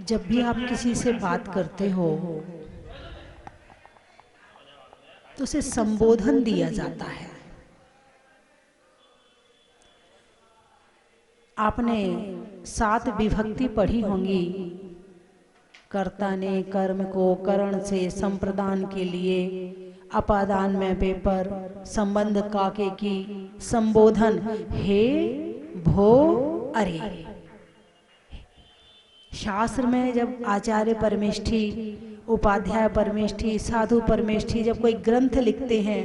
जब भी आप किसी से बात करते हो तो उसे संबोधन दिया जाता है। आपने 7 विभक्ति पढ़ी होंगी। कर्ता ने कर्म को करण से संप्रदान के लिए, अपादान में पेपर, संबंध काके की, संबोधन हे भो अरे। शास्त्र में जब आचार्य परमेष्ठी, उपाध्याय परमेष्ठी, साधु परमेष्ठी जब कोई ग्रंथ लिखते हैं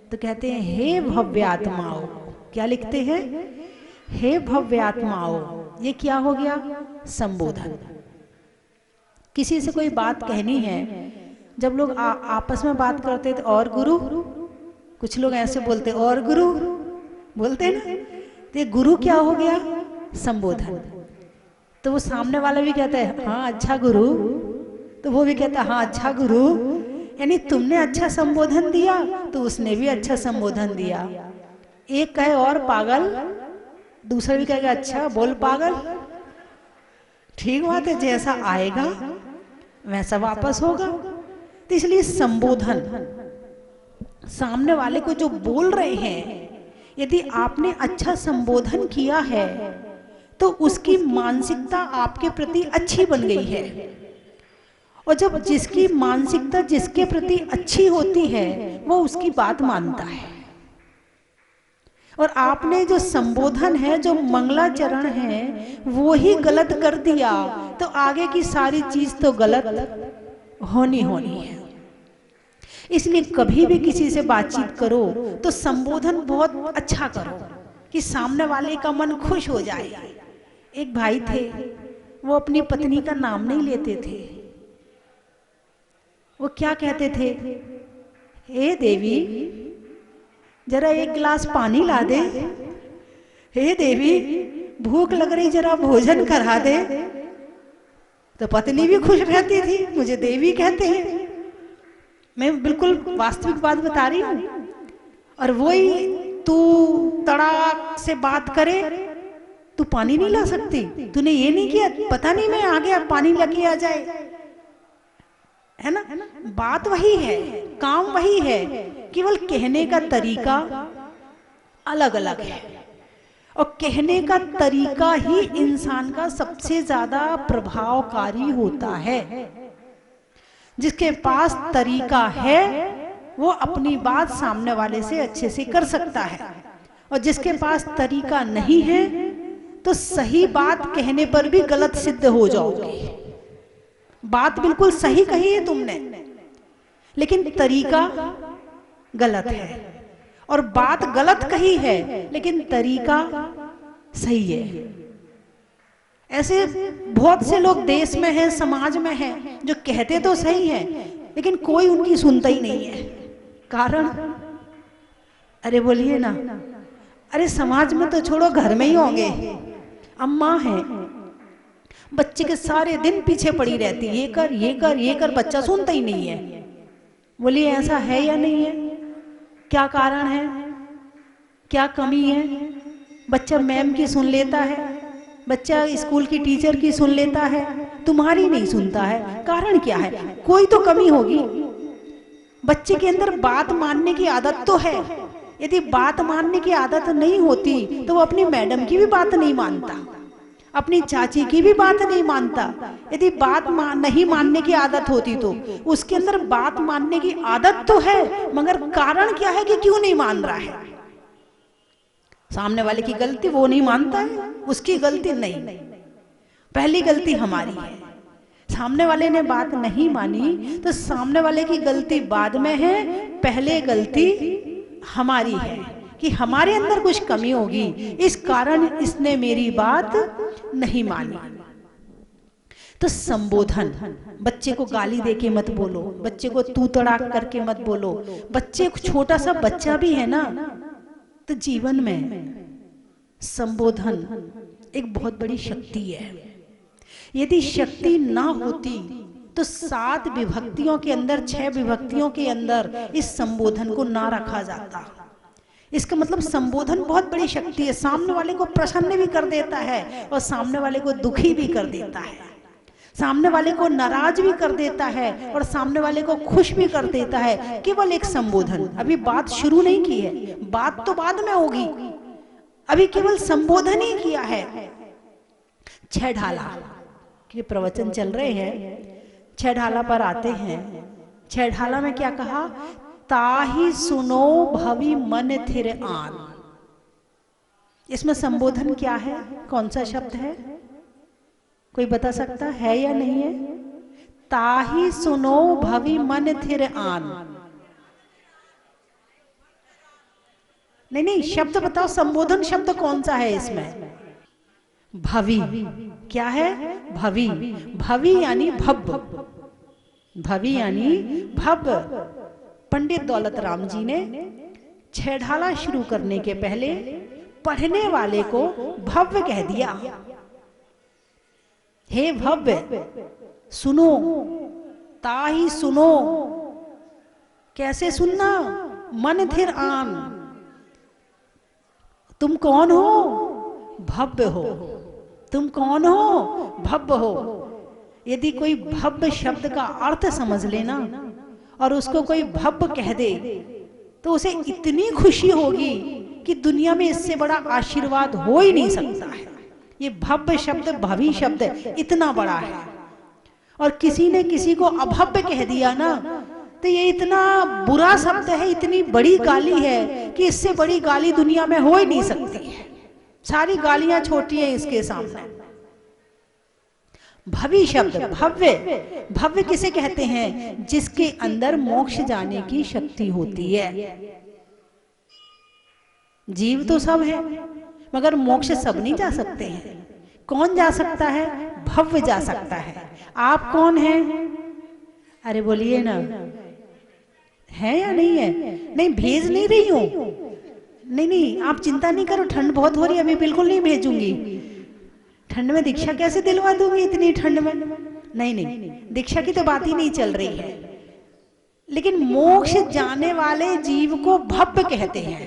तो कहते हैं हे भव्यात्माओ। क्या लिखते हैं? हे भव्यात्माओ। ये क्या हो गया? संबोधन। किसी से कोई बात कहनी है, जब लोग आपस में बात करते थे और गुरु, कुछ लोग ऐसे बोलते और गुरु बोलते ना, तो ये गुरु क्या हो गया? संबोधन। तो वो सामने वाला भी कहता है हाँ अच्छा गुरु, तो वो भी कहता है हाँ अच्छा गुरु। यानी तुमने अच्छा संबोधन दिया तो उसने भी अच्छा संबोधन दिया। एक कहे और पागल, दूसरा भी कहेगा अच्छा बोल पागल। ठीक बात है, जैसा आएगा वैसा वापस होगा। तो इसलिए संबोधन, सामने वाले को जो बोल रहे हैं, यदि आपने अच्छा संबोधन किया है तो उसकी मानसिकता आपके प्रति अच्छी बन गई है। और जब जिसकी मानसिकता जिसके प्रति अच्छी होती है वो उसकी बात मानता है। और आपने जो संबोधन है, जो मंगलाचरण है, वो ही गलत कर दिया तो आगे की सारी चीज तो गलत होनी है। इसलिए कभी भी किसी से बातचीत करो तो संबोधन बहुत अच्छा करो कि सामने वाले का मन खुश हो जाए। एक भाई थे, वो अपनी पत्नी का नाम नहीं लेते थे। वो क्या कहते थे? हे देवी जरा एक गिलास पानी ला दे, हे देवी भूख लग रही जरा भोजन करा दे। तो पत्नी भी खुश रहती थी, मुझे देवी कहते हैं। मैं बिल्कुल वास्तविक बात बता रही हूँ। और वही तू तड़ाक से बात करे, तू पानी नहीं ला सकती, तूने ये नहीं किया, पता नहीं मैं आ गया पानी लगे आ जाए, है ना? बात वही है, काम वही है, केवल कहने का तरीका अलग अलग है। और कहने का तरीका ही इंसान का सबसे ज्यादा प्रभावकारी होता है। जिसके पास तरीका है वो अपनी बात सामने वाले से अच्छे से कर सकता है। और जिसके पास तरीका नहीं है तो सही बात कहने पर भी गलत सिद्ध हो जाओगे। बात बिल्कुल सही कही है तुमने, लेकिन तरीका गलत है। और बात गलत कही है लेकिन तरीका सही है। ऐसे बहुत से लोग देश में हैं, समाज में हैं, जो कहते तो सही हैं लेकिन कोई उनकी सुनता ही नहीं है। कारण? अरे बोलिए ना। अरे समाज में तो छोड़ो, घर में ही होंगे। अम्मा है, बच्चे के सारे दिन पीछे पड़ी रहती, ये कर ये कर ये कर, बच्चा सुनता ही नहीं है। बोलिए ऐसा है या नहीं है? क्या कारण है? क्या कमी है? बच्चा मैम की सुन लेता है, बच्चा स्कूल की टीचर की सुन लेता है, तुम्हारी नहीं सुनता है। कारण क्या है? कोई तो कमी होगी। बच्चे के अंदर बात मानने की आदत तो है। यदि बात मानने की आदत नहीं होती तो वो अपनी मैडम की भी बात नहीं मानता, अपनी चाची की भी बात नहीं मानता। यदि बात नहीं मानने की आदत होती तो उसके अंदर बात मानने की आदत तो है, मगर कारण क्या है कि क्यों नहीं मान रहा है? सामने वाले की गलती, वो नहीं मानता है, उसकी गलती नहीं। पहली गलती हमारी है। सामने वाले ने बात नहीं मानी तो सामने वाले की गलती बाद में है, पहले गलती हमारी है कि हमारे अंदर कुछ कमी होगी, इस कारण इसने मेरी बात नहीं मानी। तो संबोधन, बच्चे को गाली देके मत बोलो, बच्चे को तू तड़ाक करके मत बोलो। बच्चे, छोटा सा बच्चा भी है ना, तो जीवन में संबोधन एक बहुत बड़ी शक्ति है। यदि शक्ति ना होती तो 7 विभक्तियों के अंदर, 6 विभक्तियों के अंदर इस संबोधन को ना रखा जाता। इसका मतलब संबोधन बहुत बड़ी शक्ति है, सामने वाले को प्रसन्न भी कर देता है और सामने वाले को दुखी भी कर देता है, सामने वाले को नाराज भी कर देता है और सामने वाले को खुश भी कर देता है। केवल एक संबोधन। अभी बात शुरू नहीं की है, बात तो बाद में होगी, अभी केवल संबोधन ही किया है। छह ढाला के प्रवचन चल रहे हैं, छह ढाला पर आते हैं। छह ढाला में क्या कहा? ताही सुनो भवि मन थिर आन। इसमें संबोधन क्या है? कौन सा शब्द है? कोई बता सकता है या नहीं है? ताही सुनो भवि मन थिर आन। नहीं नहीं, शब्द बताओ, संबोधन शब्द कौन सा है इसमें? भवि। क्या है? भवि। भवि यानी भव्य, भवि यानी भव्य। पंडित दौलत राम जी ने छह ढाला शुरू करने के पहले पढ़ने वाले को भव्य कह दिया। हे भव्य, सुनो, ताही सुनो। कैसे सुनना? मन थिर आन। तुम कौन हो? भव्य हो। तुम कौन हो? भव्य हो। यदि कोई भव्य शब्द का अर्थ समझ लेना और उसको कोई भव्य कह दे तो उसे इतनी खुशी होगी कि दुनिया में इससे बड़ा आशीर्वाद हो ही नहीं सकता है। ये भव्य शब्द, भवी शब्द इतना बड़ा है, और किसी ने किसी को अभव्य कह दिया ना तो ये इतना बुरा शब्द है, इतनी बड़ी गाली है कि इससे बड़ी गाली दुनिया में हो ही नहीं सकती है। सारी गालियां छोटी हैं इसके सामने। भवी शब्द, भव्य। भव्य किसे कहते हैं? जिसके अंदर मोक्ष जाने की शक्ति होती है। जीव तो सब है मगर मोक्ष सब नहीं जा सकते हैं। कौन जा सकता है? भव्य जा सकता है। आप कौन हैं? अरे बोलिए ना, है या नहीं है? नहीं, भेज नहीं रही हूं। नहीं नहीं, आप चिंता नहीं करो, ठंड बहुत हो रही है, अभी बिल्कुल नहीं भेजूंगी। ठंड में दीक्षा कैसे दिलवा दूंगी इतनी ठंड में? नहीं नहीं, दीक्षा की तो बात ही नहीं चल रही है। लेकिन मोक्ष जाने वाले जीव को भव्य कहते हैं।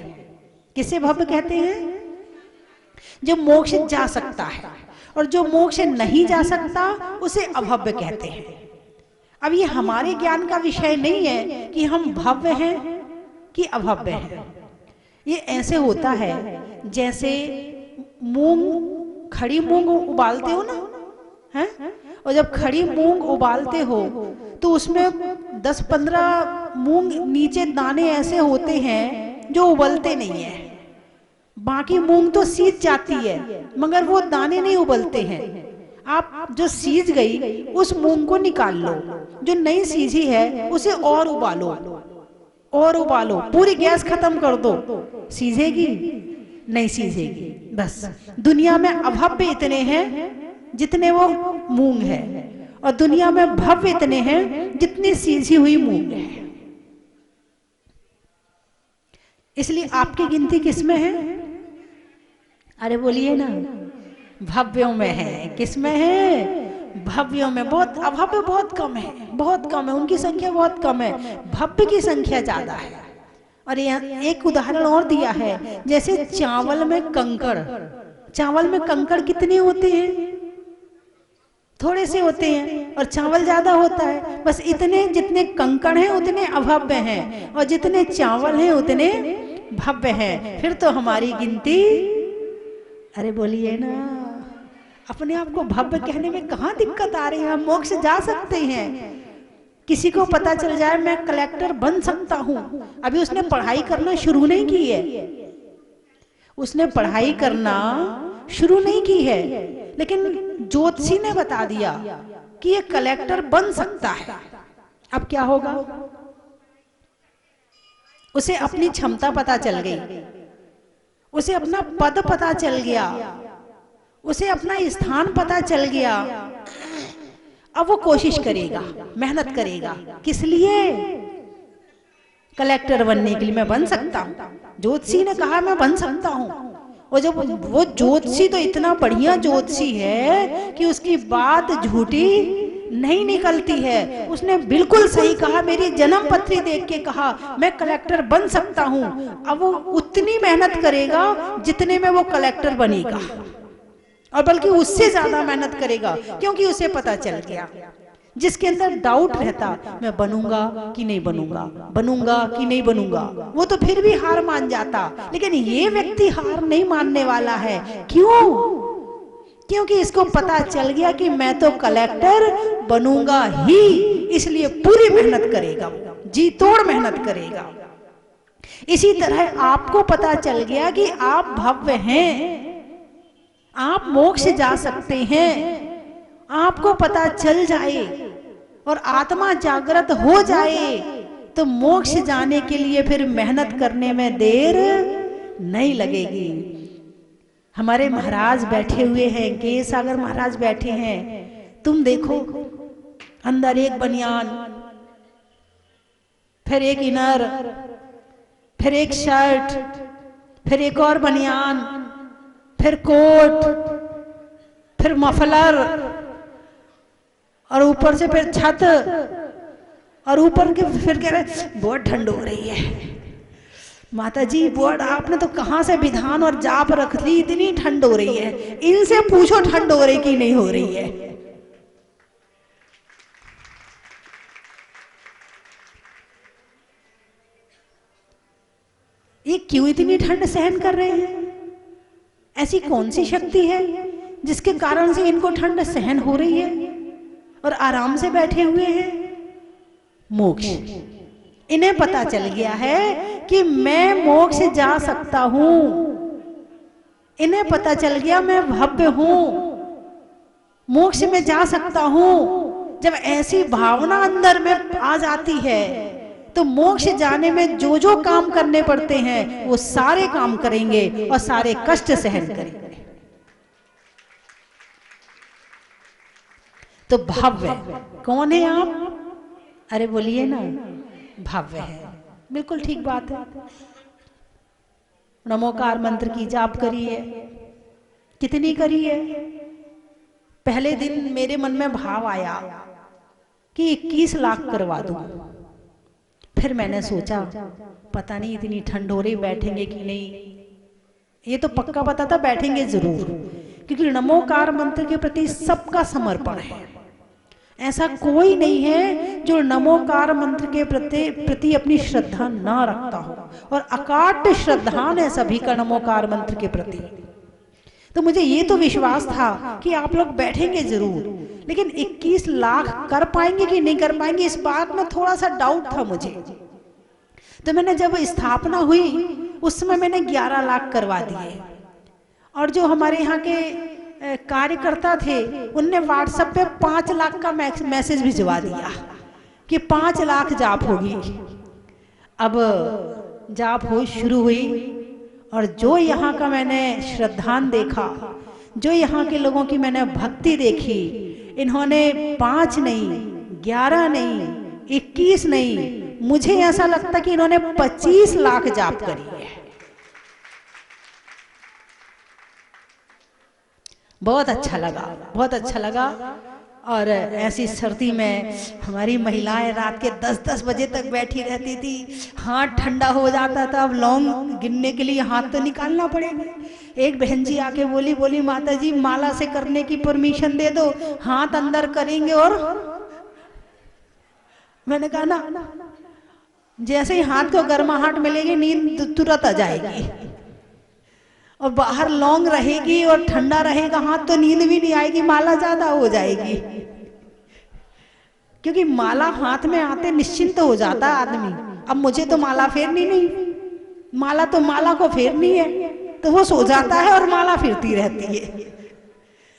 किसे भव्य कहते हैं? जो मोक्ष जा सकता है, और जो मोक्ष नहीं जा सकता उसे अभव्य कहते हैं। अब ये हमारे ज्ञान का विषय नहीं है कि हम भव्य हैं कि अभव्य हैं। ये ऐसे होता है जैसे मूंग, खड़ी मूंग उबालते हो ना, हैं? और जब खड़ी मूंग उबालते हो तो उसमें 10-15 मूंग नीचे दाने ऐसे होते हैं जो उबलते नहीं है। बाकी मूंग तो सीज जाती है मगर वो दाने नहीं उबलते हैं। आप जो सीज गई उस मूंग को निकाल लो, जो नहीं सीजी है उसे और उबालो, और उबालो, पूरी गैस खत्म कर दो, सीजेगी? नहीं सीजेगी। बस दुनिया में अभव्य इतने हैं जितने वो मूंग है, और दुनिया में भव्य इतने हैं जितनी सीजी हुई मूंग है। इसलिए आपकी गिनती किसमें है? अरे बोलिए ना, भव्यों में है। किसमें है? भव्यों में। बहुत अभव्य बहुत कम है, बहुत कम है, उनकी संख्या बहुत कम है, भव्य की संख्या ज्यादा है। और यहाँ एक उदाहरण और दिया है, जैसे चावल में कंकड़। चावल में कंकड़ कितने होते हैं? थोड़े से होते हैं, और चावल ज्यादा होता है। बस इतने जितने कंकड़ हैं उतने अभव्य हैं, और जितने चावल हैं उतने भव्य हैं। फिर तो हमारी गिनती, अरे बोलिए ना, अपने आप को भव्य कहने में कहाँ दिक्कत आ रही है? हम मोक्ष जा सकते हैं। किसी को पता चल जाए मैं कलेक्टर बन सकता हूं, अभी उसने पढ़ाई करना शुरू नहीं की है, उसने पढ़ाई करना शुरू नहीं की है, लेकिन ज्योतिषी ने बता दिया कि ये कलेक्टर बन सकता है। अब क्या होगा? उसे अपनी क्षमता पता चल गई, उसे अपना पद पता चल गया, उसे अपना स्थान पता चल गया। अब वो कोशिश करेगा, मेहनत करेगा। किस लिए? कलेक्टर बनने के लिए। मैं बन सकता हूँ, ज्योतिषी ने कहा मैं बन सकता हूँ। और जब वो ज्योतिषी तो इतना बढ़िया ज्योतिषी है कि उसकी बात झूठी नहीं निकलती है। उसने बिल्कुल सही कहा, मेरी जन्म पत्री देख के कहा मैं कलेक्टर बन सकता हूं। अब वो उतनी मेहनत करेगा जितने में वो कलेक्टर बनेगा, और बल्कि उससे ज्यादा मेहनत करेगा, क्योंकि उसे पता चल गया। जिसके अंदर डाउट रहता, मैं बनूंगा कि नहीं बनूंगा, बनूंगा कि नहीं बनूंगा, वो तो फिर भी हार मान जाता। लेकिन ये व्यक्ति हार नहीं मानने वाला है। क्यों? क्योंकि इसको पता चल गया कि मैं तो कलेक्टर बनूंगा ही, इसलिए पूरी मेहनत करेगा, जी तोड़ मेहनत करेगा। इसी तरह आपको पता चल गया कि आप भव्य हैं, आप मोक्ष जा सकते हैं। आपको पता चल जाए और आत्मा जागृत हो जाए तो मोक्ष जाने के लिए फिर मेहनत करने में देर नहीं लगेगी। हमारे महाराज बैठे हुए हैं, के सागर महाराज बैठे हैं। तुम देखो, अंदर एक बनियान, फिर एक इनर, फिर एक शर्ट, फिर एक और बनियान, फिर कोट, फिर मफलर, और ऊपर से फिर छत, और ऊपर के फिर कह रहे बहुत ठंड हो रही है। माता जी बोर्ड आपने तो कहाँ से विधान और जाप रख ली, इतनी ठंड हो रही है। इनसे पूछो ठंड हो रही कि नहीं हो रही है। ये क्यों इतनी ठंड सहन कर रहे हैं? ऐसी कौन सी शक्ति है जिसके कारण से इनको ठंड सहन हो रही है और आराम से बैठे हुए हैं? मोक्ष। इन्हें पता चल गया है कि मैं मोक्ष जा सकता हूं। इन्हें पता चल गया मैं भव्य हूं, मोक्ष में जा सकता हूं। जब ऐसी भावना अंदर में आ जाती है तो मोक्ष जाने में जो जो काम करने पड़ते हैं वो सारे काम करेंगे और सारे कष्ट सहन करेंगे। तो भव्य कौन है आप? अरे बोलिए ना, भव्य है। बिल्कुल ठीक बात है। नमोकार मंत्र की जाप करी है, कितनी करी है? पहले दिन मेरे मन में भाव आया कि 21 लाख करवा दूं। फिर मैंने सोचा पता नहीं इतनी ठंड हो रही बैठेंगे कि नहीं। ये तो पक्का पता था बैठेंगे जरूर, क्योंकि नमोकार मंत्र के प्रति सबका समर्पण है। ऐसा कोई नहीं है जो नमोकार मंत्र के प्रति अपनी श्रद्धा ना रखता हो, और अकाट्य श्रद्धा है सभी का नमोकार मंत्र के प्रति। तो मुझे ये तो विश्वास था कि आप लोग बैठेंगे जरूर, लेकिन 21 लाख कर पाएंगे कि नहीं कर पाएंगे इस बात में थोड़ा सा डाउट था मुझे। तो मैंने जब स्थापना हुई उस समय मैंने 11 लाख करवा दिए, और जो हमारे यहाँ के कार्यकर्ता थे उनने व्हाट्सएप पे 5 लाख का मैसेज भिजवा दिया कि 5 लाख जाप होगी। अब जाप हो शुरू हुई, और जो यहाँ का मैंने श्रद्धान देखा, जो यहाँ के लोगों की मैंने भक्ति देखी, इन्होंने 5 नहीं, 11 नहीं, 21 नहीं, मुझे ऐसा लगता कि इन्होंने 25 लाख जाप करी है। बहुत अच्छा लगा, बहुत अच्छा लगा। और ऐसी सर्दी में हमारी महिलाएं रात के 10-10 बजे तक बैठी रहती थी। हाथ ठंडा हो जाता था, अब लौंग गिनने के लिए हाथ तो निकालना पड़ेगा। एक बहन जी आके बोली माता जी माला से करने की परमिशन दे दो, हाथ अंदर करेंगे। और मैंने कहा ना, जैसे ही हाथ को गर्माहट मिलेगी नींद तुरंत आ जाएगी, और बाहर लौंग रहेगी और ठंडा रहेगा हाथ तो नींद भी नहीं आएगी, माला ज्यादा हो जाएगी। क्योंकि माला हाथ में आते निश्चिंत हो जाता है आदमी। अब मुझे तो माला फेरनी नहीं, माला तो माला को फेरनी है, तो वो सो जाता है और माला फिरती रहती है।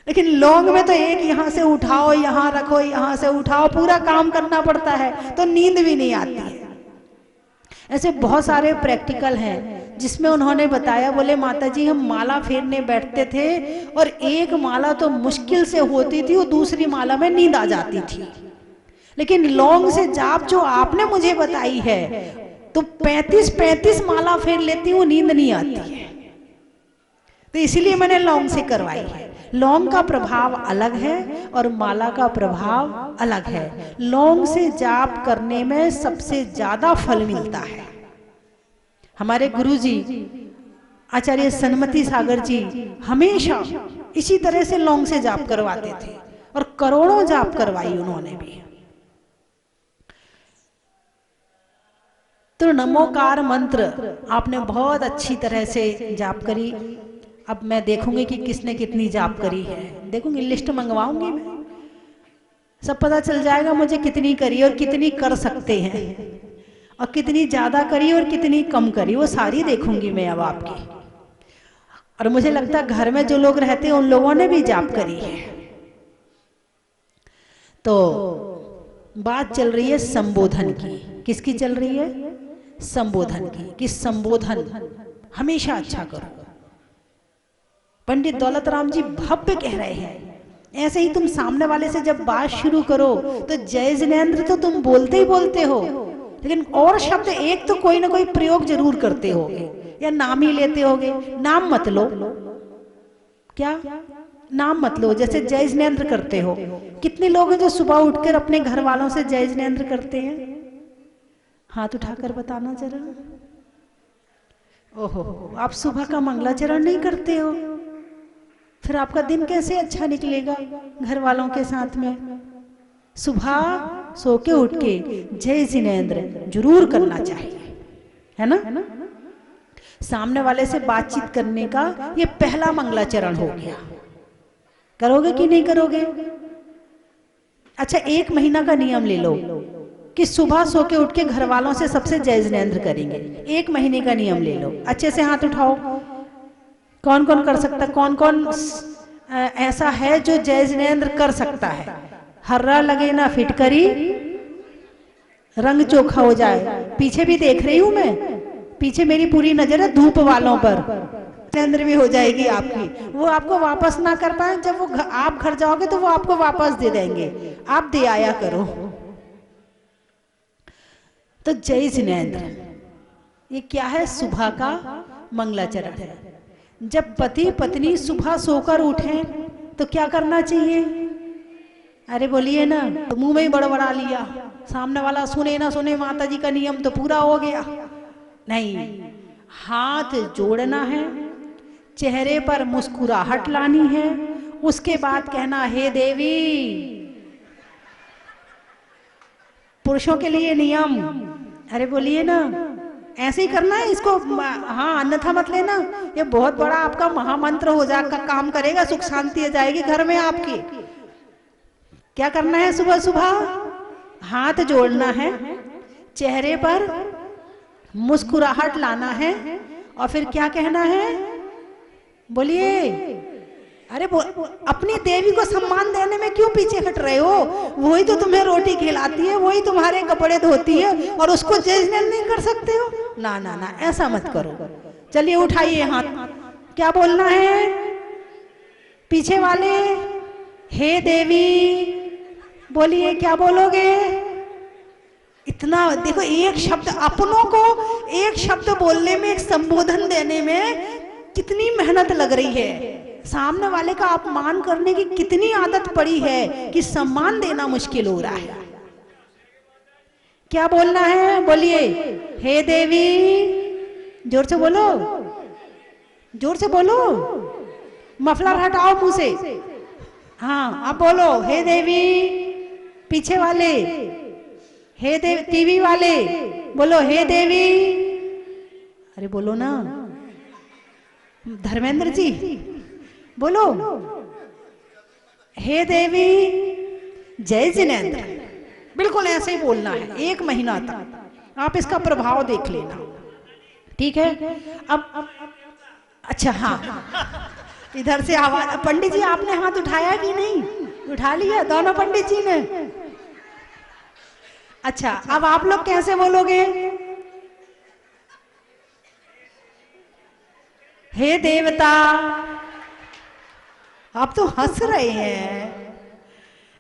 लेकिन लौंग में तो एक यहाँ से उठाओ, यहाँ रखो, यहाँ से उठाओ, पूरा काम करना पड़ता है, तो नींद भी नहीं आती है। ऐसे बहुत सारे प्रैक्टिकल हैं जिसमें उन्होंने बताया, बोले माता जी हम माला फेरने बैठते थे और एक माला तो मुश्किल से होती थी, और दूसरी माला में नींद आ जाती थी। लेकिन लौंग से जाप जो आपने मुझे बताई है तो 35 माला फेर लेती हूँ, नींद नहीं आती है। तो इसीलिए मैंने लौंग से करवाई है। लौंग का प्रभाव अलग है और माला का प्रभाव अलग है। लौंग से जाप करने में सबसे ज्यादा फल मिलता है। हमारे गुरुजी आचार्य सन्मति सागर जी हमेशा इसी तरह से लौंग से जाप करवाते थे और करोड़ों जाप करवाई उन्होंने भी। तो नमोकार मंत्र आपने बहुत अच्छी तरह से जाप करी। अब मैं देखूंगी कि किसने कितनी जाप करी है, देखूंगी, लिस्ट मंगवाऊंगी मैं, सब पता चल जाएगा मुझे कितनी करी और कितनी कर सकते हैं और कितनी ज्यादा करी और कितनी कम करी, वो सारी देखूंगी मैं अब आपकी। और मुझे लगता है घर में जो लोग रहते हैं उन लोगों ने भी जाप करी है। तो बात चल रही है संबोधन की। किसकी चल रही है? संबोधन की। कि संबोधन हमेशा अच्छा करो। पंडित दौलत राम जी भव्य कह रहे हैं, ऐसे ही तुम सामने वाले से जब बात शुरू करो तो जय जिनेंद्र तो तुम बोलते ही बोलते हो, लेकिन और शब्द एक तो कोई ना कोई प्रयोग जरूर करते होगे या नाम ही लेते होगे। नाम मत लो, क्या नाम मत लो, जैसे जय जिनेंद्र करते हो। कितने लोग हैं जो सुबह उठकर अपने घर वालों से जय जिनेंद्र करते हैं? हाथ उठाकर बताना जरा। ओहो, आप सुबह का मंगलाचरण नहीं करते हो, फिर आपका दिन कैसे अच्छा निकलेगा घर वालों के साथ में? सुबह सो के उठ के जय जिनेंद्र जरूर करना चाहिए, है ना? सामने वाले से बातचीत करने का ये पहला मंगलाचरण हो गया। करोगे कि नहीं करोगे? अच्छा, 1 महीना का नियम ले लो कि सुबह सो के उठ के घर वालों से सबसे जय जिनेंद्र करेंगे। 1 महीने का नियम ले लो। अच्छे से हाथ उठाओ, कौन कौन कर सकता, कौन कौन ऐसा है जो जय जिनेंद्र कर सकता है? हर्रा लगे ना फिटकरी, रंग चोखा हो जाए। पीछे भी देख रही हूं मैं, पीछे मेरी पूरी नजर है धूप वालों पर। जिनेंद्र भी हो जाएगी आपकी, वो आपको वापस ना कर पाए, जब वो आप घर जाओगे तो वो आपको वापस दे देंगे, आप दे आया करो। तो जय जिनेंद्र ये क्या है? सुबह का मंगलाचरण है। जब पति पत्नी सुबह सोकर उठे तो क्या करना चाहिए? अरे बोलिए ना, तो मुंह में ही बड़बड़ा लिया, सामने वाला सुने ना सुने, माता जी का नियम तो पूरा हो गया। नहीं, हाथ जोड़ना है, चेहरे पर मुस्कुराहट लानी है, उसके बाद कहना हे देवी। पुरुषों के लिए नियम, अरे बोलिए ना, ऐसे ही करना है इसको। हाँ, अन्यथा मत लेना, ये बहुत बड़ा आपका महामंत्र हो जाएगा, काम करेगा, सुख शांति आ जाएगी घर में आपकी। क्या करना है? सुबह सुबह हाथ जोड़ना है, चेहरे पर मुस्कुराहट लाना है, और फिर क्या कहना है? बोलिए। अरे अपनी देवी को सम्मान देने में क्यों पीछे हट रहे हो? वही तो तुम्हें रोटी खिलाती है, वही तुम्हारे कपड़े धोती है, और उसको जज नहीं कर सकते हो? ना ना ना, ऐसा मत करो। चलिए उठाइए हाथ, क्या बोलना है? पीछे वाले हे देवी बोलिए, क्या बोलोगे? इतना देखो, एक शब्द, अपनों को एक शब्द बोलने में, एक संबोधन देने में कितनी मेहनत लग रही है। सामने वाले का अपमान करने की कितनी आदत पड़ी है कि सम्मान देना मुश्किल हो रहा है। क्या बोलना है? बोलिए हे देवी, जोर से बोलो, जोर से बोलो, मफलर हटाओ मुंह से। हाँ, अब बोलो हे देवी। पीछे वाले हे देवी, टीवी वाले बोलो हे देवी। अरे बोलो ना, धर्मेंद्र जी बोलो हे देवी जय जिनेंद्र। बिल्कुल ऐसे ही बोलना है 1 महीना तक, आप इसका प्रभाव देख लेना, ठीक है? अब अच्छा, हाँ, इधर से आवाज। पंडित जी आपने हाथ उठाया कि नहीं? उठा लिया दोनों पंडित जी ने। अच्छा, अब आप लोग कैसे बोलोगे? हे देवता। आप तो हंस रहे हैं।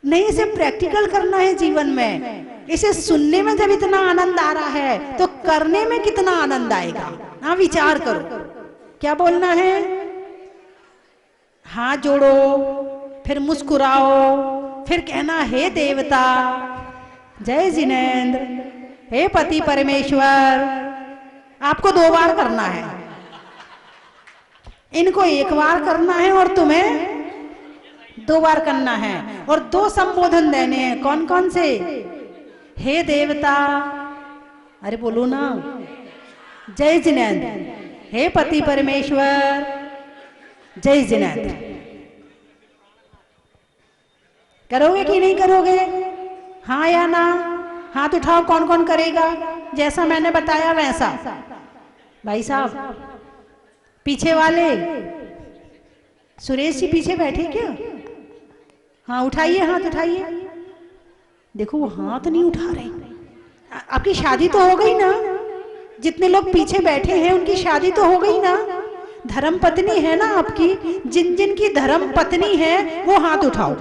नहीं, इसे प्रैक्टिकल करना है जीवन में। इसे सुनने में जब इतना आनंद आ रहा है तो करने में कितना आनंद आएगा। हाँ, विचार करो क्या बोलना है। हाथ जोड़ो, फिर मुस्कुराओ, फिर कहना हे देवता, जय जिनेंद्र, हे पति परमेश्वर। आपको 2 बार करना है, इनको 1 बार करना है और तुम्हें 2 बार करना है। और 2 संबोधन देने हैं। कौन कौन से? हे देवता, अरे बोलो ना, जय जिनेंद्र, हे पति परमेश्वर, जय जिनेंद्र। करोगे कि नहीं करोगे? हाँ या ना? हाथ उठाओ, कौन कौन करेगा जैसा मैंने बताया वैसा। भाई साहब, पीछे वाले, सुरेश जी पीछे बैठे क्या? हाँ उठाइए, हाथ उठाइए। देखो वो हाथ नहीं उठा रहे। आपकी शादी तो हो गई ना? जितने लोग पीछे बैठे हैं उनकी शादी तो हो गई ना? धर्म पत्नी है ना आपकी? जिन जिन की धर्म पत्नी है वो हाथ उठाओ।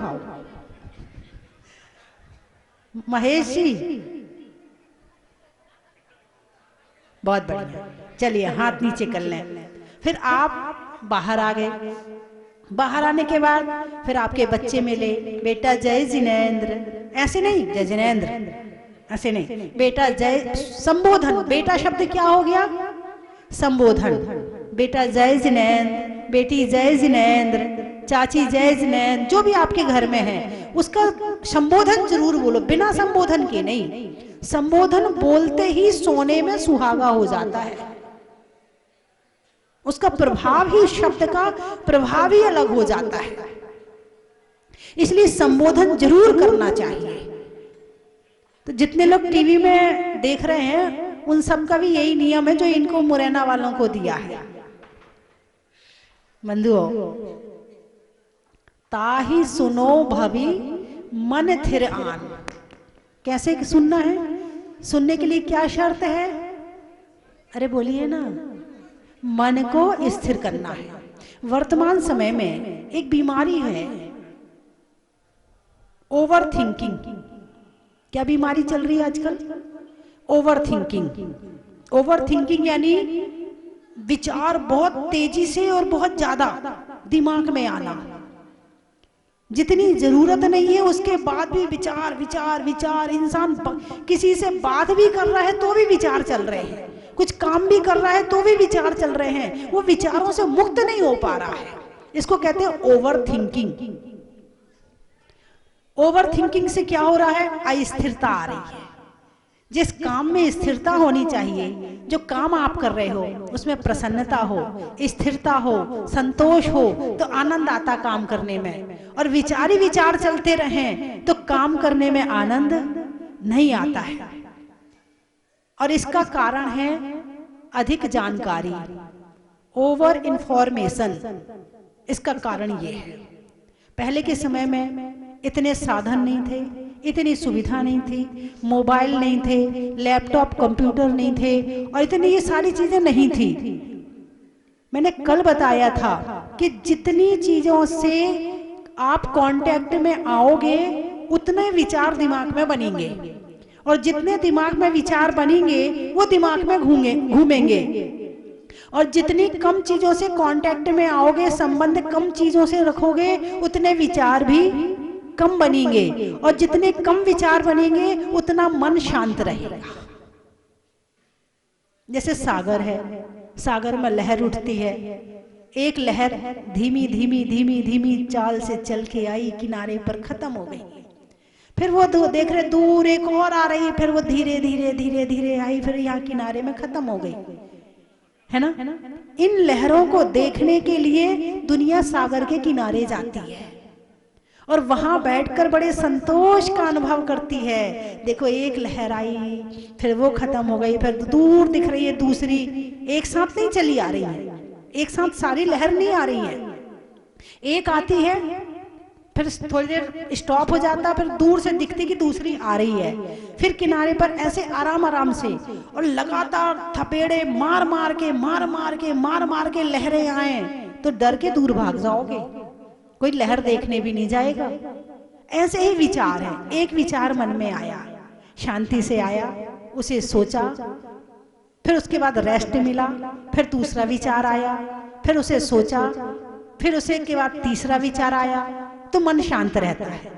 महेश जी, बहुत बढ़िया। चलिए हाथ नीचे कर लें। फिर आप बाहर आ गए। बाहर आने के बाद फिर आपके बच्चे मिले। बेटा जय जिनेंद्र, ऐसे नहीं जय जिनेंद्र, ऐसे नहीं, बेटा जय, संबोधन। बेटा शब्द क्या हो गया? संबोधन। बेटा जय जिनेंद्र, बेटी जय जिनेंद्र, चाची जय जिनेंद्र, जो भी आपके घर में है उसका संबोधन जरूर बोलो, बिना संबोधन के नहीं। संबोधन बोलते ही सोने में सुहागा हो जाता है। उसका प्रभाव ही, शब्द का प्रभाव ही अलग हो जाता है। इसलिए संबोधन जरूर करना चाहिए। तो जितने लोग टीवी में देख रहे हैं उन सब का भी यही नियम है जो इनको मुरैना वालों को दिया है। बंधुओं, ताही सुनो भवी मन थिर आन। कैसे सुनना है? सुनने के लिए क्या शर्त है? अरे बोलिए ना। मन को स्थिर करना है। वर्तमान समय में एक बीमारी है, ओवर थिंकिंग। क्या बीमारी चल रही है आजकल? Over thinking. ओवर थिंकिंग यानी विचार बहुत तेजी से और बहुत ज्यादा दिमाग में आना। जितनी जरूरत नहीं है उसके बाद भी विचार विचार विचार। इंसान किसी से बात भी कर रहा है तो भी विचार चल रहे हैं, कुछ काम भी कर रहा है तो भी विचार चल रहे हैं, वो विचारों से मुक्त नहीं हो पा रहा है। इसको कहते हैं ओवर थिंकिंग। ओवर थिंकिंग से क्या हो रहा है? अस्थिरता आ रही है। जिस काम में स्थिरता होनी चाहिए, जो काम आप कर रहे हो उसमें प्रसन्नता हो, स्थिरता हो, संतोष हो, तो आनंद आता काम करने में। और विचार ही विचार चलते रहें तो काम करने में आनंद नहीं आता है। और इसका कारण है अधिक जानकारी, ओवर इंफॉर्मेशन। इसका कारण ये है, पहले के समय में इतने साधन नहीं थे, इतनी सुविधा नहीं थी, मोबाइल नहीं थे, लैपटॉप कंप्यूटर नहीं थे, और इतनी ये सारी चीजें नहीं थी। मैंने कल बताया था कि जितनी चीजों से आप कांटेक्ट में आओगे उतने विचार दिमाग में बनेंगे, और जितने दिमाग में विचार बनेंगे वो दिमाग में घूमेंगे। और जितनी कम चीजों से कांटेक्ट में आओगे, संबंध कम चीजों से रखोगे, उतने विचार भी कम बनेंगे। और जितने कम विचार बनेंगे उतना मन शांत रहेगा। जैसे सागर है, सागर में लहर उठती है। एक लहर धीमी धीमी धीमी धीमी चाल से चल के आई, किनारे पर खत्म हो गई। फिर वो देख रहे दूर एक और आ रही, फिर वो धीरे धीरे धीरे धीरे आई, फिर यहाँ किनारे में खत्म हो गई, है ना? इन लहरों को देखने के लिए दुनिया सागर के किनारे जाती है और वहां बैठकर बड़े संतोष का अनुभव करती है। देखो एक लहर आई, फिर वो खत्म हो गई, फिर दूर दिख रही है दूसरी। एक साथ नहीं चली आ रही है, एक साथ सारी लहर नहीं आ रही है। एक आती है, फिर थोड़ी देर स्टॉप हो जाता, फिर दूर से दिखती कि दूसरी आ रही है, फिर किनारे पर ऐसे आराम आराम से और लगातार थपेड़े मार मार के लहरें आए तो डर के दूर भाग जाओगे, कोई लहर देखने भी नहीं जाएगा। ऐसे ही विचार है। एक विचार मन में आया, शांति से आया, उसे सोचा, फिर उसके बाद रेस्ट मिला, फिर दूसरा विचार आया, फिर उसे सोचा, फिर उसे के बाद तीसरा विचार आया तो मन शांत रहता है।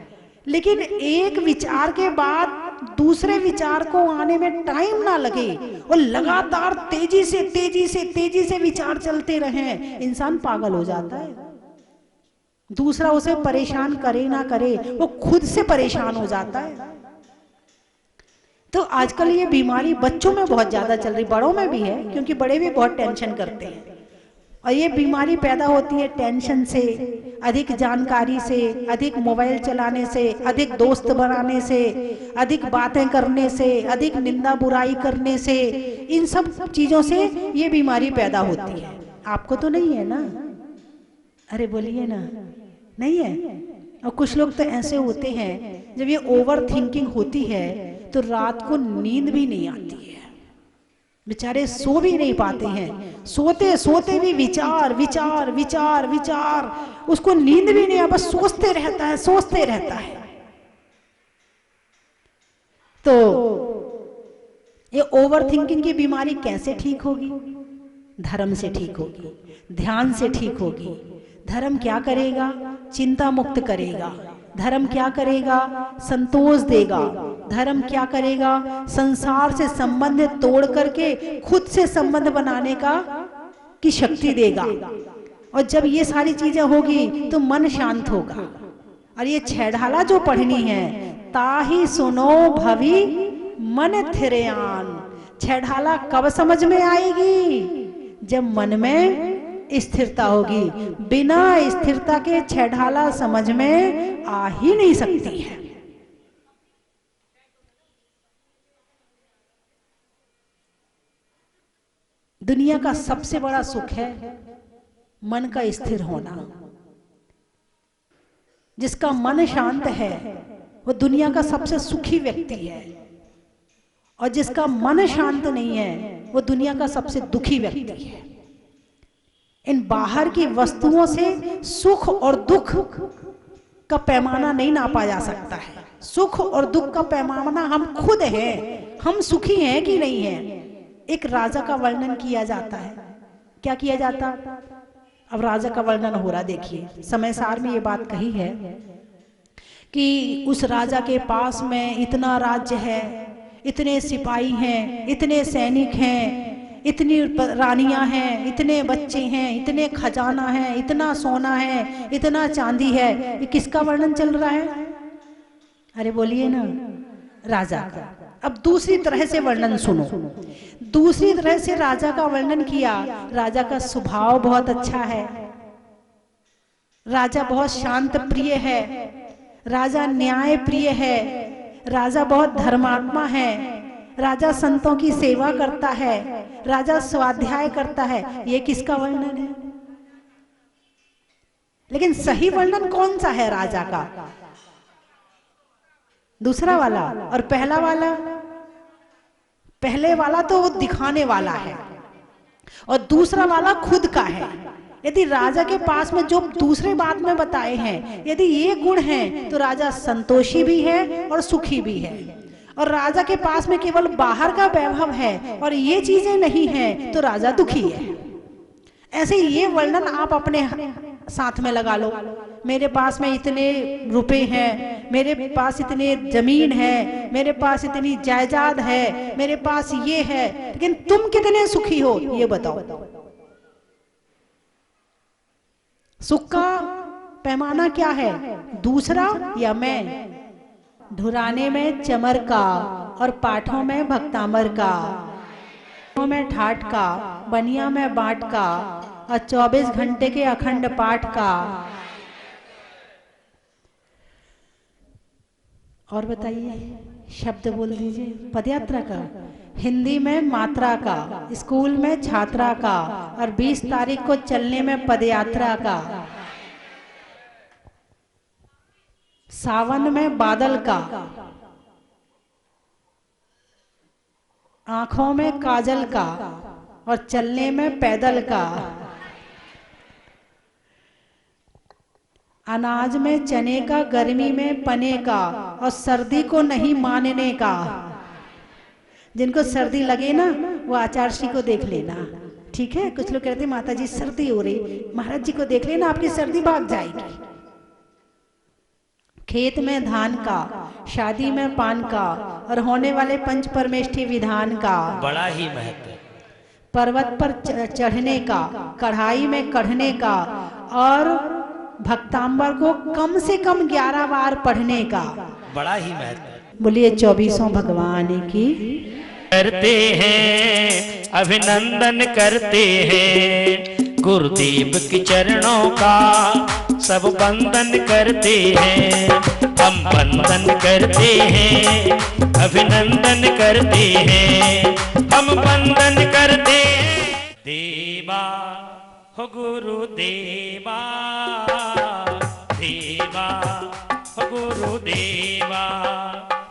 लेकिन एक विचार के बाद दूसरे विचार को आने में टाइम ना लगे और लगातार तेजी से तेजी से तेजी से विचार चलते रहे, इंसान पागल हो जाता है। दूसरा उसे परेशान करे ना करे, वो खुद से परेशान हो जाता है। तो आजकल ये बीमारी बच्चों में बहुत ज्यादा चल रही, बड़ों में भी है, क्योंकि बड़े भी बहुत टेंशन करते हैं। और ये बीमारी पैदा होती है टेंशन से, अधिक जानकारी से, अधिक मोबाइल चलाने से, अधिक दोस्त बनाने से, अधिक बातें करने से, अधिक निंदा बुराई करने से, इन सब चीजों से ये बीमारी पैदा होती है। आपको तो नहीं है ना? अरे बोलिए ना, नहीं है? और कुछ लोग तो ऐसे होते हैं, जब ये ओवर थिंकिंग होती है तो रात को नींद भी नहीं आती है, बेचारे सो भी नहीं पाते हैं, सोते सोते भी विचार विचार विचार विचार, उसको नींद भी नहीं आ, बस सोचते रहता है, सोचते रहता है। तो ये ओवर थिंकिंग की बीमारी कैसे ठीक होगी? धर्म से ठीक होगी, ध्यान से ठीक होगी। धर्म क्या करेगा? चिंता मुक्त करेगा। धर्म क्या करेगा? संतोष देगा। धर्म क्या करेगा? संसार से संबंध तोड़ करके खुद से संबंध बनाने की शक्ति देगा। और जब ये सारी चीजें होगी तो मन शांत होगा। और ये छेड़ाला जो पढ़नी है, ताही सुनो भवी मन थिरयान। छेड़ाला कब समझ में आएगी? जब मन में स्थिरता होगी। बिना स्थिरता के छेड़ाला समझ में आ ही नहीं सकती है। दुनिया का सबसे बड़ा सुख है मन का स्थिर होना। जिसका मन शांत है वो दुनिया का सबसे सुखी व्यक्ति है, और जिसका मन शांत नहीं है वो दुनिया का सबसे दुखी व्यक्ति है। इन बाहर की वस्तुओं से सुख और दुख का पैमाना नहीं नापा जा सकता है। सुख और दुख का पैमाना हम खुद हैं, हम सुखी हैं कि नहीं हैं। एक राजा का वर्णन किया जाता है। क्या किया जाता? अब राजा का वर्णन हो रहा, देखिए। समय सार में ये बात कही है कि उस राजा के पास में इतना राज्य है, इतने सिपाही हैं, इतने सैनिक हैं, इतनी रानियां हैं, इतने बच्चे हैं, इतने खजाना है, इतना सोना है, इतना चांदी है। ये किसका वर्णन चल रहा है? अरे बोलिए ना, राजा का। अब दूसरी तरह से वर्णन सुनो। दूसरी तरह से राजा का वर्णन किया। राजा का स्वभाव बहुत अच्छा है, राजा बहुत शांत प्रिय है, राजा न्याय प्रिय है, राजा बहुत धर्मात्मा है, राजा संतों की सेवा करता है, राजा स्वाध्याय करता है। ये किसका वर्णन है? लेकिन सही वर्णन कौन सा है राजा का? दूसरा वाला। और पहला वाला? पहले वाला तो वो दिखाने वाला है, और दूसरा वाला खुद का है। यदि राजा के पास में जो दूसरे बात में बताए हैं, यदि ये गुण हैं, तो राजा संतोषी भी है और सुखी भी है। और राजा के पास में केवल बाहर का वैभव है और ये चीजें नहीं हैं, तो राजा दुखी है। ऐसे ये वर्णन आप अपने साथ में लगा लो। मेरे पास में इतने रुपए हैं, मेरे पास इतने जमीन है, मेरे पास इतनी जायदाद है, मेरे पास ये है, लेकिन तुम कितने सुखी हो ये बताओ। सुख का पैमाना क्या है? दूसरा या मैं? ढुराने में चमर का और पाठों में भक्तामर का, में ठाट का, बनिया में बाट का, और 24 घंटे के अखंड पाठ का। और बताइए, शब्द बोल दीजिए। पदयात्रा का, हिंदी में मात्रा का, स्कूल में छात्रा का, और 20 तारीख को चलने में पदयात्रा का। सावन में बादल का, आंखों में काजल का, और चलने में पैदल का। अनाज में चने का, गर्मी में पने का, और सर्दी को नहीं मानने का। जिनको सर्दी लगे ना, वो आचार्य को देख लेना, ठीक है। कुछ लोग कहते हैं माता जी सर्दी हो रही, महाराज जी को देख लेना, आपकी सर्दी भाग जाएगी। खेत में धान का, शादी में पान का, और होने वाले पंच परमेष्ठी विधान का बड़ा ही महत्व। पर्वत पर चढ़ने का, कढ़ाई में कढ़ने का, और भक्तांबर को कम से कम 11 बार पढ़ने का बड़ा ही महत्व। बोलिए 24 भगवान की करते हैं, अभिनंदन करते हैं, गुरुदेव के चरणों का सब वंदन करते हैं। हम वंदन करते हैं, अभिनंदन करते हैं, हम वंदन करते हैं। देवा हो गुरु देवा, देवा हो गुरु देवा,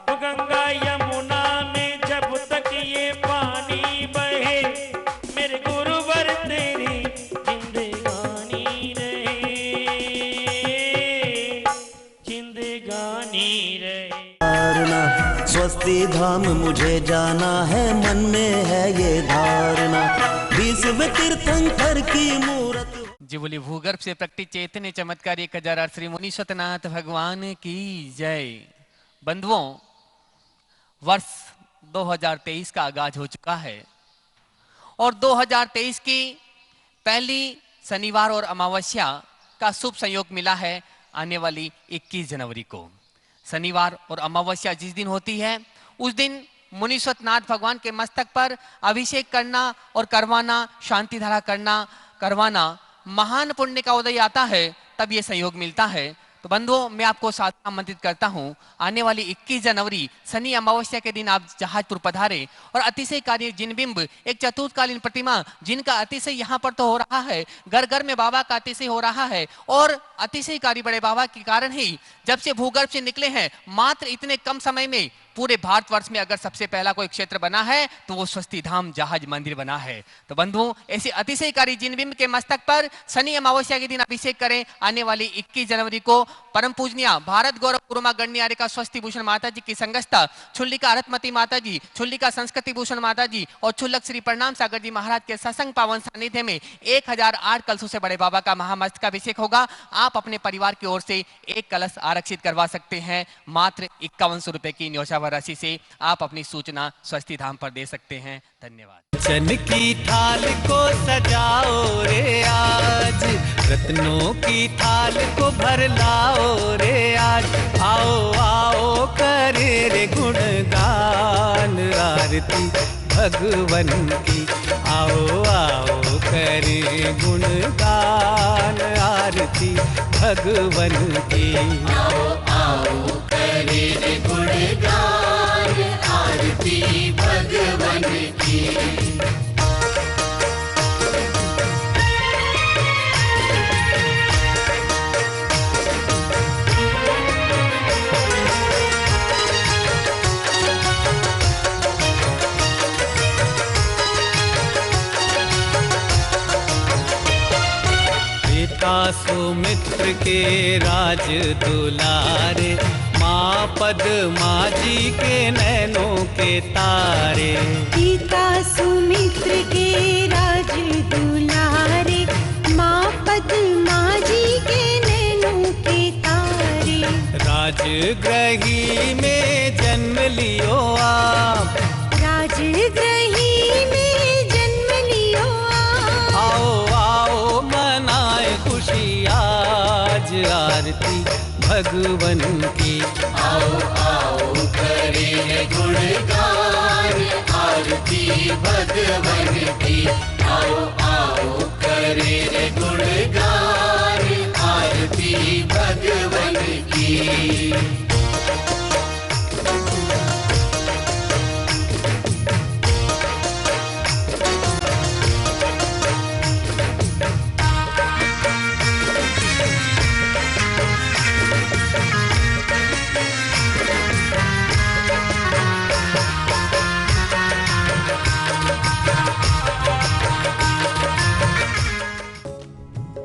हो गंगा यमुना में जब तक ये पानी बहे, मेरे गुरुवर तेरी जिंदगानी रहे, जिंदगानी रहे। स्वस्ति धाम मुझे जाना है, मन में है ये धारणा, विश्व तीर्थंकर की मूरत। जी बोली भूगर्भ से प्रकटित चैतन्य चमत्कार 1008 श्री मुनीश्वरनाथ भगवान की जय। बंधुओं, वर्ष 2023 का आगाज हो चुका है और 2023 की पहली शनिवार और अमावस्या का शुभ संयोग मिला है आने वाली 21 जनवरी को। शनिवार और अमावस्या जिस दिन होती है उस दिन मुनीश्वरनाथ भगवान के मस्तक पर अभिषेक करना और करवाना, शांति धारा करवाना महान पुण्य का उदय आता है, तब ये संयोग मिलता है। तो बंधुओं, मैं आपको साथ आमंत्रित करता हूं, आने वाली 21 जनवरी शनि अमावस्या के दिन आप जहाजपुर पधारे और अतिशयकारी जिनबिंब, एक चतुर्थकालीन प्रतिमा जिनका अतिशय यहाँ पर तो हो रहा है, घर घर में बाबा का अतिशय हो रहा है, और अतिशयकारी बड़े बाबा के कारण ही जब से भूगर्भ से निकले हैं, मात्र इतने कम समय में पूरे भारतवर्ष में अगर सबसे पहला कोई क्षेत्र बना है तो वो स्वस्ति धाम जहाज मंदिर बना है। तो बंधुओं, ऐसे अतिशयकारी जिनबिंब के मस्तक पर शनि अमावस्या के दिन अभिषेक करें। आने वाली 21 जनवरी को परम पूजनीय भारत गौरव गुरुमा गण्यरिका स्वस्ति भूषण माता जी की संगस्ता, छुल्लिका अरथमती माता जी, छुल्लिका संस्कृति भूषण माता जी और छुल्लक श्री प्रणाम सागर जी महाराज के सत्संग पावन सानिध्य में 1008 कलशों से बड़े बाबा का महामस्तकाभिषेक होगा। आप अपने परिवार की ओर से एक कलश आरक्षित करवा सकते हैं। मात्र 5100 रुपए की न्योछावर राशि से आप अपनी सूचना स्वस्ति धाम पर दे सकते हैं। धन्यवाद। चन की थाल को सजाओ रे आज, रत्नों की थाल को भर लाओ रे आज, आओ आओ करे रे गुणगान आरती भगवन की, आओ आओ करे गुणगान आरती भगवन की, आओ आओ करे रे गुणगान आरती भगवन की। पिता सुमित्र के राज दुलारे, माँ पद्मा जी के नैनों के तारे, पिता सुमित्र के राज दुलारे, माँ पद्मा जी के नैनों के तारे, राजगृही में जन्म लियो आप, राजगृही में जन्म लियो आप, आओ आओ मनाए खुशी आज आरती भगवन की, आओ आओ करे गुणगान आरती भगवन की, आओ आओ करे गुणगान आरती भगवन की।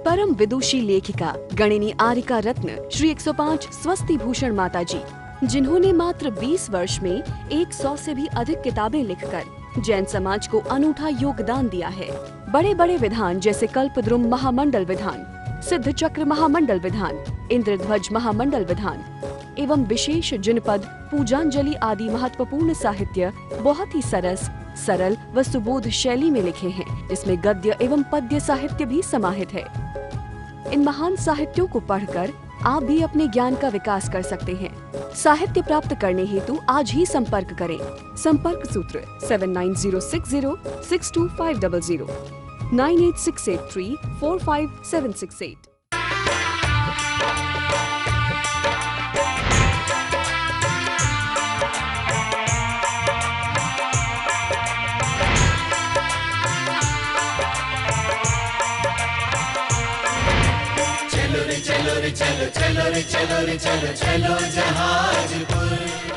परम विदुषी लेखिका गणिनी आरिका रत्न श्री 105 स्वस्ति भूषण माता जी, जिन्होंने मात्र 20 वर्ष में 100 से भी अधिक किताबें लिखकर जैन समाज को अनूठा योगदान दिया है, बड़े बड़े विधान जैसे कल्पद्रुम महामंडल विधान, सिद्ध चक्र महामंडल विधान, इंद्रध्वज महामंडल विधान एवं विशेष जिनपद, पूजांजलि आदि महत्वपूर्ण साहित्य बहुत ही सरस, सरल व सुबोध शैली में लिखे हैं, जिसमें गद्य एवं पद्य साहित्य भी समाहित है। इन महान साहित्यों को पढ़कर आप भी अपने ज्ञान का विकास कर सकते हैं। साहित्य प्राप्त करने हेतु आज ही संपर्क करें। संपर्क सूत्र 7906062500 9868345768। चलो रे चलो रे चलो चलो रे चलो रे चलो चलो जहाजपुर।